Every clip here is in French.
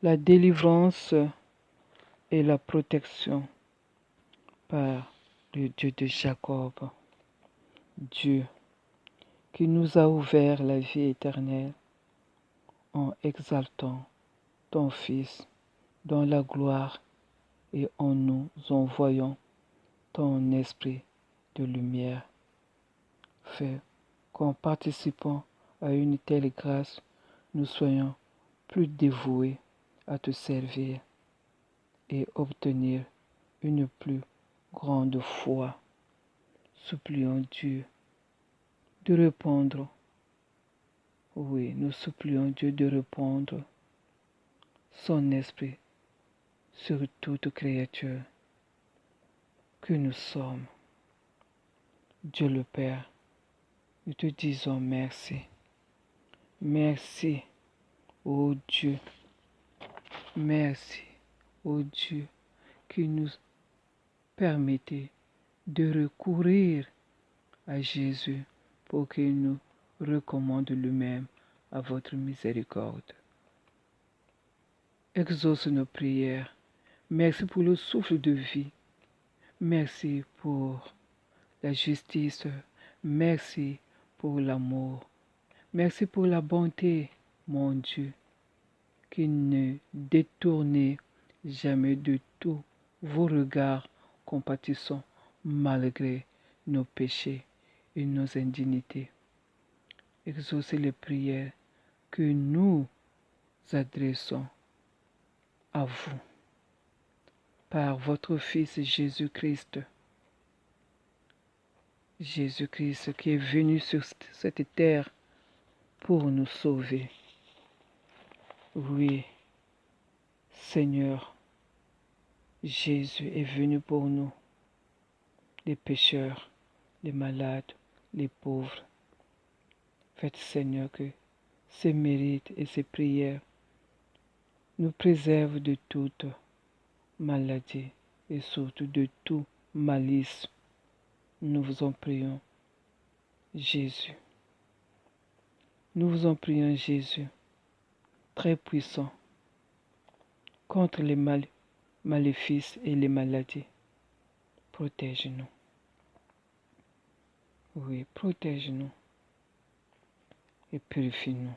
la délivrance et la protection par le Dieu de Jacob, Dieu qui nous a ouvert la vie éternelle en exaltant ton Fils dans la gloire et en nous envoyant ton esprit de lumière. Fais qu'en participant à une telle grâce, nous soyons plus dévoués à te servir et obtenir une plus grande foi. Supplions Dieu de répondre. Oui, nous supplions Dieu de répandre son esprit sur toute créature que nous sommes. Dieu le Père, nous te disons merci. Merci, ô Dieu. Merci, ô Dieu, qui nous permettez de recourir à Jésus pour qu'il nous recommande lui-même à votre miséricorde. Exauce nos prières. Merci pour le souffle de vie. Merci pour la justice. Merci pour l'amour. Merci pour la bonté, mon Dieu, qui ne détournez jamais de tous vos regards compatissants malgré nos péchés et nos indignités. Exaucez les prières que nous adressons à vous par votre Fils Jésus-Christ. Jésus-Christ qui est venu sur cette terre pour nous sauver. Oui, Seigneur, Jésus est venu pour nous, les pécheurs, les malades, les pauvres. Faites, Seigneur, que ces mérites et ces prières nous préservent de toute maladie et surtout de tout malice. Nous vous en prions, Jésus. Nous vous en prions, Jésus, très puissant, contre les maléfices et les maladies. Protège-nous. Oui, protège-nous et purifie-nous.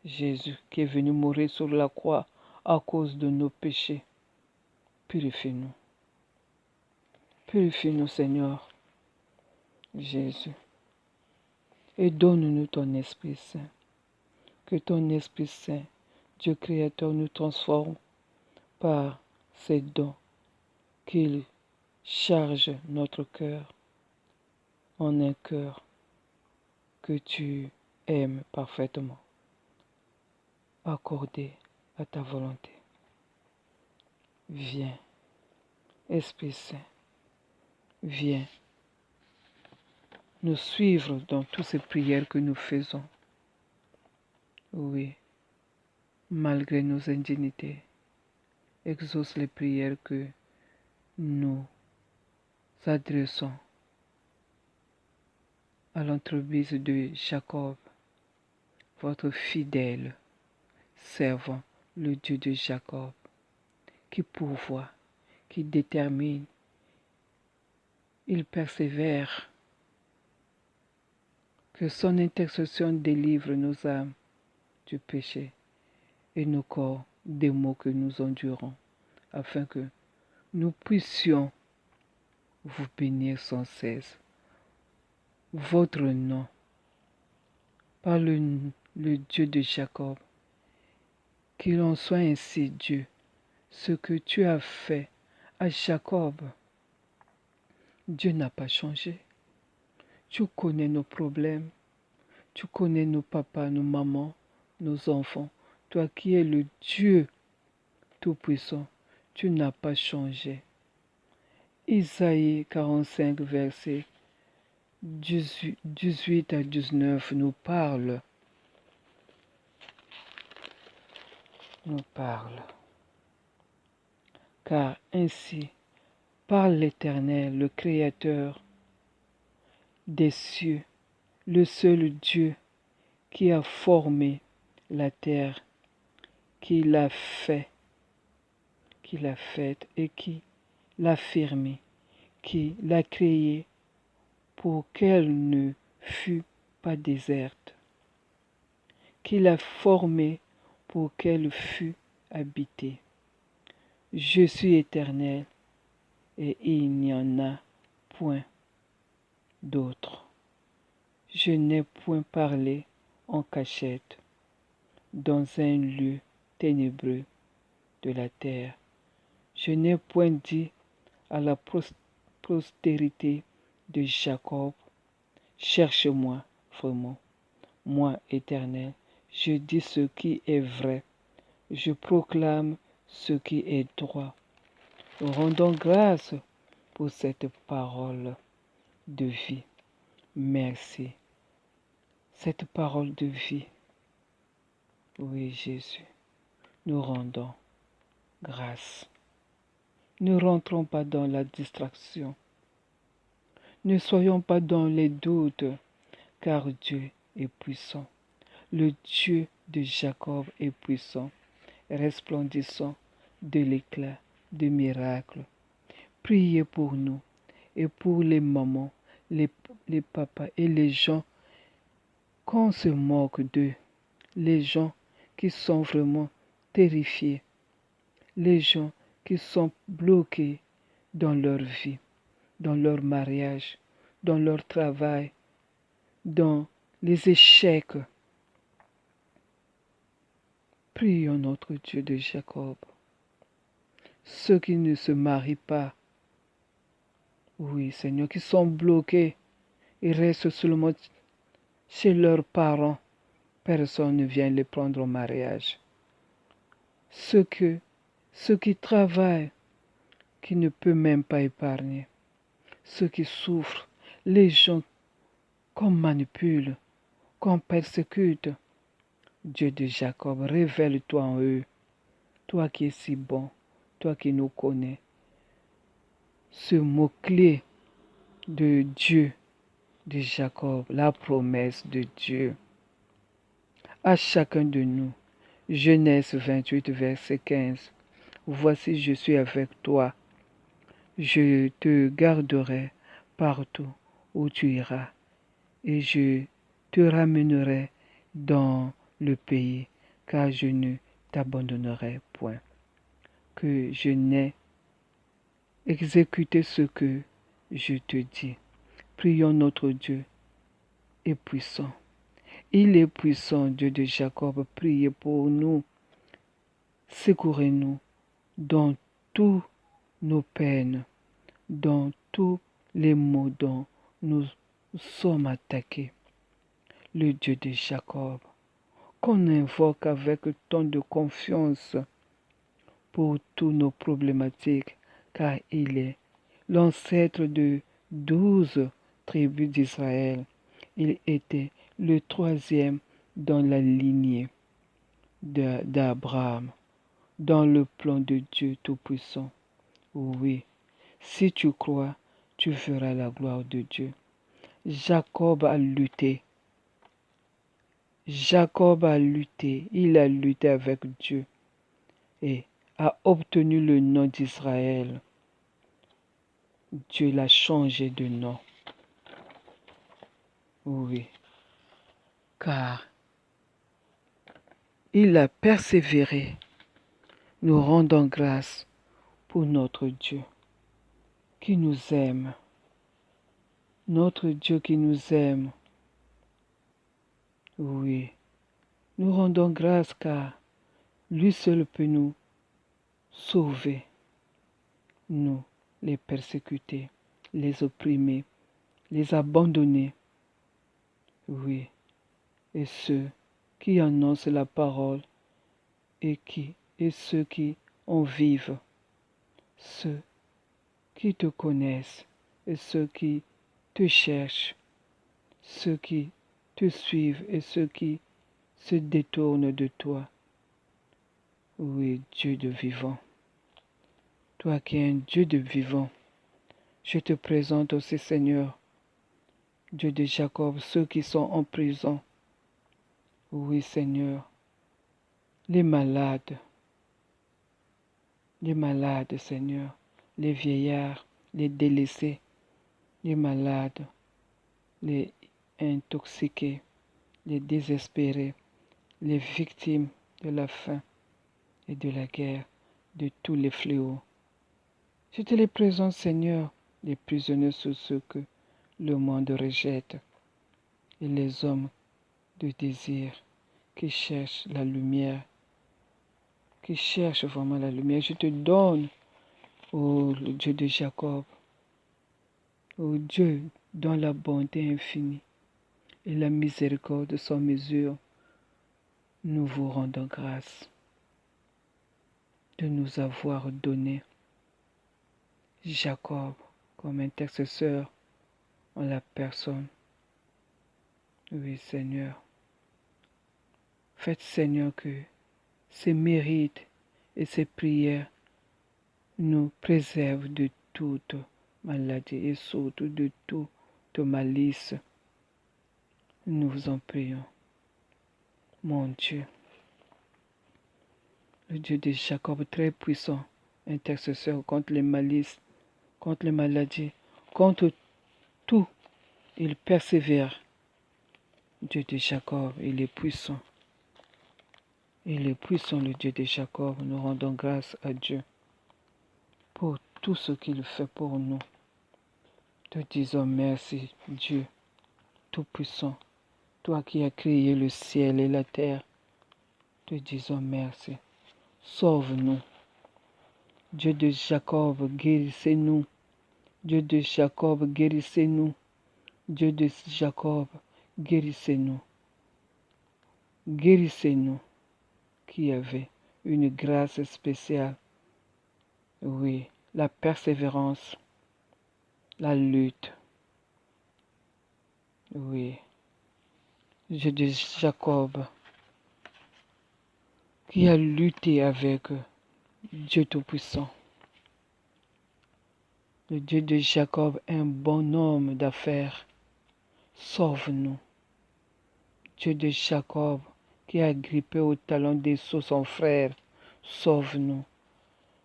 Jésus qui est venu mourir sur la croix à cause de nos péchés, purifie-nous. Purifie-nous, Seigneur Jésus, et donne-nous ton Esprit Saint. Que ton Esprit Saint, Dieu Créateur, nous transforme par ses dons, qu'il charge notre cœur en un cœur que tu aimes parfaitement, accordé à ta volonté. Viens, Esprit Saint, viens nous suivre dans toutes ces prières que nous faisons. Oui, malgré nos indignités, exauce les prières que nous adressons à l'entreprise de Jacob, votre fidèle servant, le Dieu de Jacob, qui pourvoit, qui détermine, il persévère. Que son intercession délivre nos âmes du péché et nos corps des maux que nous endurons, afin que nous puissions vous bénir sans cesse. Votre nom, par le Dieu de Jacob, qu'il en soit ainsi, Dieu, ce que tu as fait à Jacob. Dieu n'a pas changé. Tu connais nos problèmes. Tu connais nos papas, nos mamans, nos enfants. Toi qui es le Dieu Tout-Puissant, tu n'as pas changé. Isaïe 45, versets 18 à 19 nous parle. Car ainsi parle l'Éternel, le Créateur des cieux, le seul Dieu qui a formé la terre qui l'a fait, qui l'a faite et qui l'a fermée, qui l'a créée pour qu'elle ne fût pas déserte, qui l'a formée pour qu'elle fût habitée. Je suis éternel et il n'y en a point d'autre. Je n'ai point parlé en cachette dans un lieu ténébreux de la terre. Je n'ai point dit à la postérité de Jacob, cherche-moi vraiment, moi éternel. Je dis ce qui est vrai, je proclame ce qui est droit. Rendons grâce pour cette parole de vie. Merci. Cette parole de vie. Oui, Jésus, nous rendons grâce. Ne rentrons pas dans la distraction. Ne soyons pas dans les doutes, car Dieu est puissant. Le Dieu de Jacob est puissant, resplendissant de l'éclat de miracles. Priez pour nous et pour les mamans, les papas et les gens qu'on se moque d'eux, les gens qui sont vraiment terrifiés, les gens qui sont bloqués dans leur vie, dans leur mariage, dans leur travail, dans les échecs. Prions notre Dieu de Jacob. Ceux qui ne se marient pas, oui Seigneur, qui sont bloqués et restent seulement chez leurs parents, personne ne vient les prendre au mariage. Ceux qui travaillent, qui ne peuvent même pas épargner. Ceux qui souffrent, les gens qu'on manipule, qu'on persécute. Dieu de Jacob, révèle-toi en eux, toi qui es si bon, toi qui nous connais. Ce mot-clé de Dieu de Jacob, la promesse de Dieu à chacun de nous. Genèse 28, verset 15. Voici, je suis avec toi. Je te garderai partout où tu iras et je te ramènerai dans le pays, car je ne t'abandonnerai point. Que je n'ai exécuté ce que je te dis. Prions notre Dieu est puissant. Il est puissant, Dieu de Jacob. Priez pour nous. Secourez-nous dans toutes nos peines, dans tous les maux dont nous sommes attaqués. Le Dieu de Jacob, qu'on invoque avec tant de confiance pour toutes nos problématiques, car il est l'ancêtre de 12 tribus d'Israël. Il était le troisième dans la lignée d'Abraham, dans le plan de Dieu Tout-Puissant. Oui, si tu crois, tu verras la gloire de Dieu. Jacob a lutté. Jacob a lutté. Il a lutté avec Dieu et a obtenu le nom d'Israël. Dieu l'a changé de nom. Oui, car il a persévéré. Nous rendons grâce pour notre Dieu qui nous aime. Notre Dieu qui nous aime. Oui, nous rendons grâce car lui seul peut nous sauver, nous, les persécutés, les opprimés, les abandonnés. Oui, et ceux qui annoncent la parole et ceux qui en vivent, ceux qui te connaissent et ceux qui te cherchent, ceux qui te suivent et ceux qui se détournent de toi. Oui, Dieu de vivant, toi qui es un Dieu de vivant, je te présente aussi, Seigneur, Dieu de Jacob, ceux qui sont en prison. Oui, Seigneur, les malades, Seigneur, les vieillards, les délaissés, les malades, les intoxiqués, les désespérés, les victimes de la faim et de la guerre, de tous les fléaux. Je te les présente, Seigneur, les prisonniers sous ceux que le monde rejette, et les hommes de désir qui cherchent la lumière, qui cherchent vraiment la lumière. Je te donne, ô le Dieu de Jacob, ô Dieu dont la bonté infinie et la miséricorde sans mesure, nous vous rendons grâce de nous avoir donné Jacob comme intercesseur en la personne. Oui, Seigneur. Faites, Seigneur, que ces mérites et ces prières nous préservent de toute maladie et surtout de toute malice. Nous vous en prions. Mon Dieu, le Dieu de Jacob très puissant, intercesseur contre les malices, contre les maladies, contre tout, il persévère. Dieu de Jacob, il est puissant. Il est puissant, le Dieu de Jacob. Nous rendons grâce à Dieu pour tout ce qu'il fait pour nous. Te disons merci, Dieu Tout-Puissant, toi qui as créé le ciel et la terre. Te disons merci. Sauve-nous. Dieu de Jacob, guérissez-nous. Dieu de Jacob, guérissez-nous. Dieu de Jacob, guérissez-nous. Guérissez-nous qui avait une grâce spéciale. Oui, la persévérance, la lutte. Oui, Dieu de Jacob qui a lutté avec Dieu Tout-Puissant. Le Dieu de Jacob, un bon homme d'affaires, sauve-nous. Dieu de Jacob, qui a grippé au talon des sceaux son frère, sauve-nous.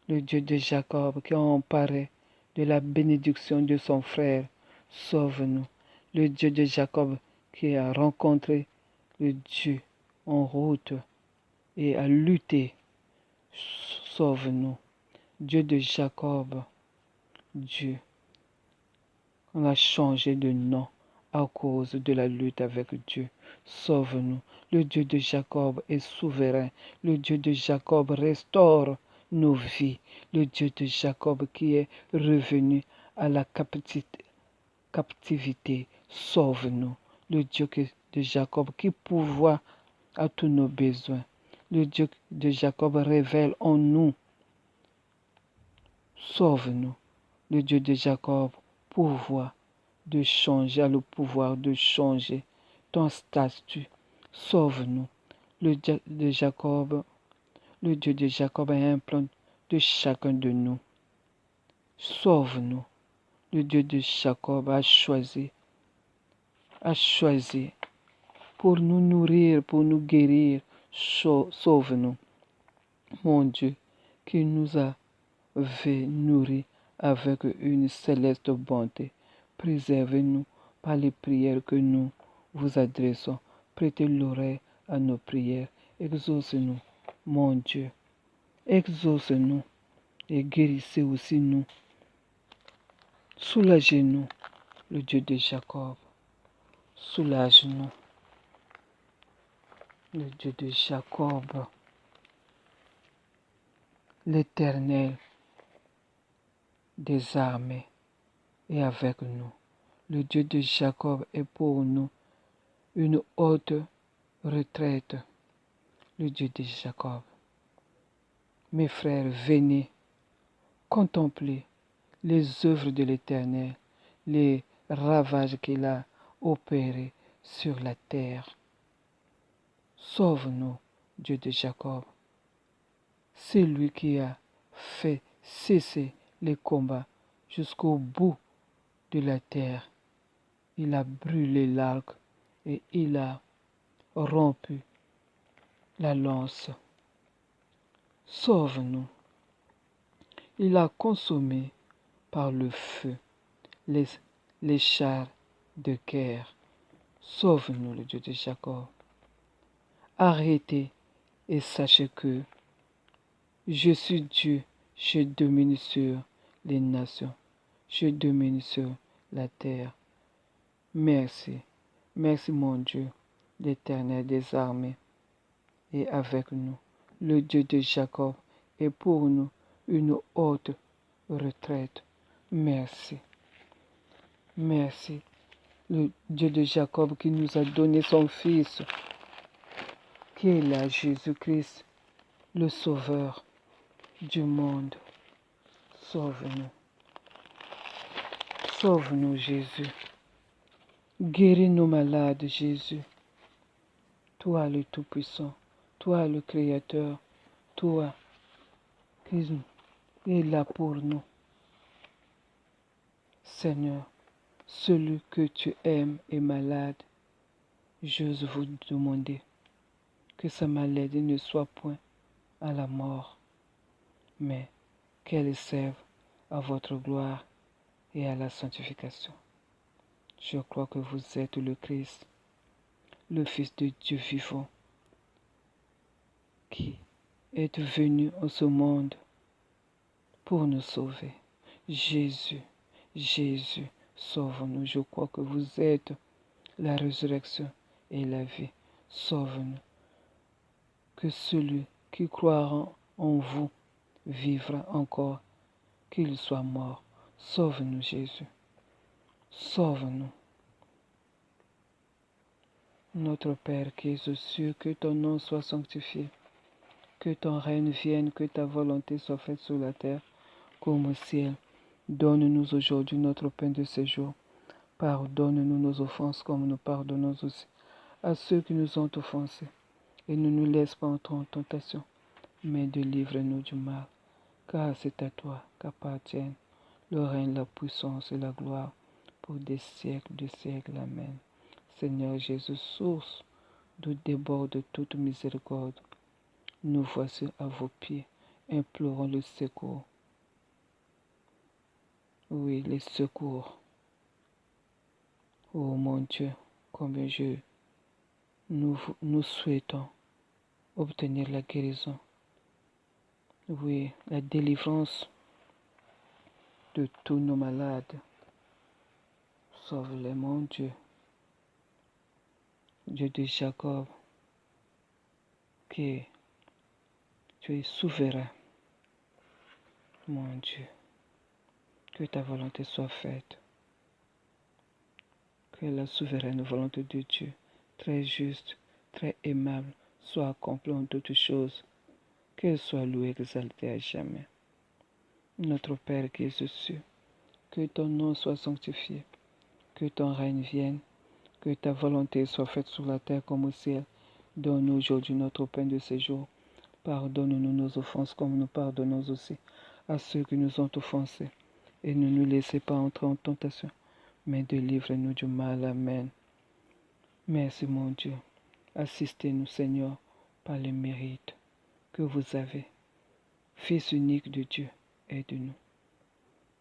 Le Dieu de Jacob, qui a emparé de la bénédiction de son frère, sauve-nous. Le Dieu de Jacob, qui a rencontré le Dieu en route et a lutté, sauve-nous. Dieu de Jacob, Dieu, on a changé de nom à cause de la lutte avec Dieu. Sauve-nous. Le Dieu de Jacob est souverain. Le Dieu de Jacob restaure nos vies. Le Dieu de Jacob qui est revenu à la captivité. Sauve-nous. Le Dieu de Jacob qui pourvoit à tous nos besoins. Le Dieu de Jacob révèle en nous. Sauve-nous. Le Dieu de Jacob pourvoit de changer, a le pouvoir de changer ton statut. Sauve-nous. Le Dieu de Jacob a un plan de chacun de nous. Sauve-nous. Le Dieu de Jacob a choisi pour nous nourrir, pour nous guérir. Sauve-nous. Mon Dieu, qui nous a nourris avec une céleste bonté. Préservez-nous par les prières que nous vous adressons. Prêtez l'oreille à nos prières. Exauce-nous, mon Dieu. Exauce-nous et guérissez aussi nous. Soulagez-nous, le Dieu de Jacob. Soulage-nous, le Dieu de Jacob. L'Éternel des armées est avec nous. Le Dieu de Jacob est pour nous une haute retraite. Le Dieu de Jacob. Mes frères, venez contempler les œuvres de l'Éternel, les ravages qu'il a opérés sur la terre. Sauve-nous, Dieu de Jacob. C'est lui qui a fait cesser les combats jusqu'au bout de la terre. Il a brûlé l'arc et il a rompu la lance. Sauve-nous. Il a consommé par le feu les, les chars de guerre. Sauve-nous, le Dieu de Jacob. Arrêtez et sachez que je suis Dieu, je domine sur les nations, je domine sur la terre. Merci, merci mon Dieu, l'Éternel des armées est avec nous. Le Dieu de Jacob est pour nous une haute retraite. Merci, merci. Le Dieu de Jacob qui nous a donné son Fils, qui est là, Jésus-Christ, le Sauveur du monde. Sauve-nous. Sauve-nous, Jésus. Guéris nos malades, Jésus. Toi, le Tout-Puissant, toi, le Créateur, toi qui es là pour nous. Seigneur, celui que tu aimes est malade. J'ose vous demander que sa maladie ne soit point à la mort, mais qu'elle serve à votre gloire et à la sanctification. Je crois que vous êtes le Christ, le Fils de Dieu vivant, qui est venu en ce monde pour nous sauver. Jésus, Jésus, sauve-nous. Je crois que vous êtes la résurrection et la vie. Sauve-nous. Que celui qui croira en vous vivra encore, qu'il soit mort. Sauve-nous, Jésus. Sauve-nous. Notre Père qui es aux cieux, que ton nom soit sanctifié, que ton règne vienne, que ta volonté soit faite sur la terre comme au ciel. Donne-nous aujourd'hui notre pain de ce jour. Pardonne-nous nos offenses comme nous pardonnons aussi à ceux qui nous ont offensés. Et ne nous laisse pas entrer en tentation, mais délivre-nous du mal. Car c'est à toi qu'appartiennent le règne, la puissance et la gloire pour des siècles de siècles. Amen. Seigneur Jésus, source d'où déborde toute miséricorde, nous voici à vos pieds, implorons le secours. Oui, les secours. Oh mon Dieu, combien nous souhaitons obtenir la guérison. Oui, la délivrance de tous nos malades. Sauve-les, mon Dieu. Dieu de Jacob, qui tu es souverain, mon Dieu. Que ta volonté soit faite. Que la souveraine volonté de Dieu, très juste, très aimable, soit accomplie en toutes choses. Qu'elle soit louée et exaltée à jamais. Notre Père qui es aux cieux, que ton nom soit sanctifié, que ton règne vienne, que ta volonté soit faite sur la terre comme au ciel. Donne-nous aujourd'hui notre pain de ce jour. Pardonne-nous nos offenses comme nous pardonnons aussi à ceux qui nous ont offensés. Et ne nous laissez pas entrer en tentation, mais délivre-nous du mal. Amen. Merci mon Dieu. Assistez-nous Seigneur par le mérite que vous avez. Fils unique de Dieu, aide-nous.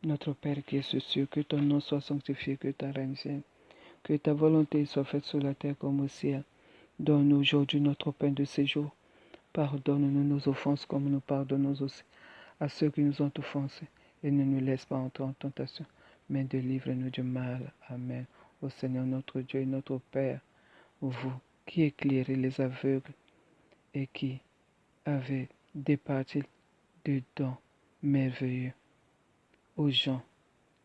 Notre Père qui es aux cieux, que ton nom soit sanctifié, que ta règne vienne, que ta volonté soit faite sur la terre comme au ciel. Donne-nous aujourd'hui notre pain de ce jour. Pardonne-nous nos offenses comme nous pardonnons aussi à ceux qui nous ont offensés. Et ne nous laisse pas entrer en tentation, mais délivre-nous du mal. Amen. Ô Seigneur notre Dieu et notre Père, vous qui éclairez les aveugles et qui avez départi de dons merveilleux aux gens.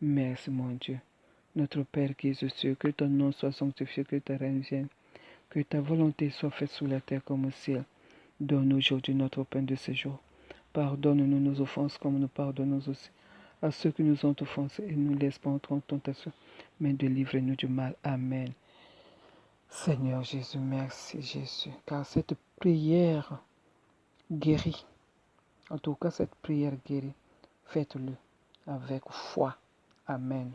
Merci mon Dieu. Notre Père qui es aux cieux, que ton nom soit sanctifié, que ta règne vienne, que ta volonté soit faite sur la terre comme au ciel. Donne aujourd'hui notre pain de ce jour. Pardonne-nous nos offenses comme nous pardonnons aussi à ceux qui nous ont offensés et ne nous laisse pas entrer en tentation, mais délivre-nous du mal. Amen. Seigneur Jésus, merci Jésus, car cette prière guérit. En tout cas, cette prière guérit. Faites-le avec foi. Amen.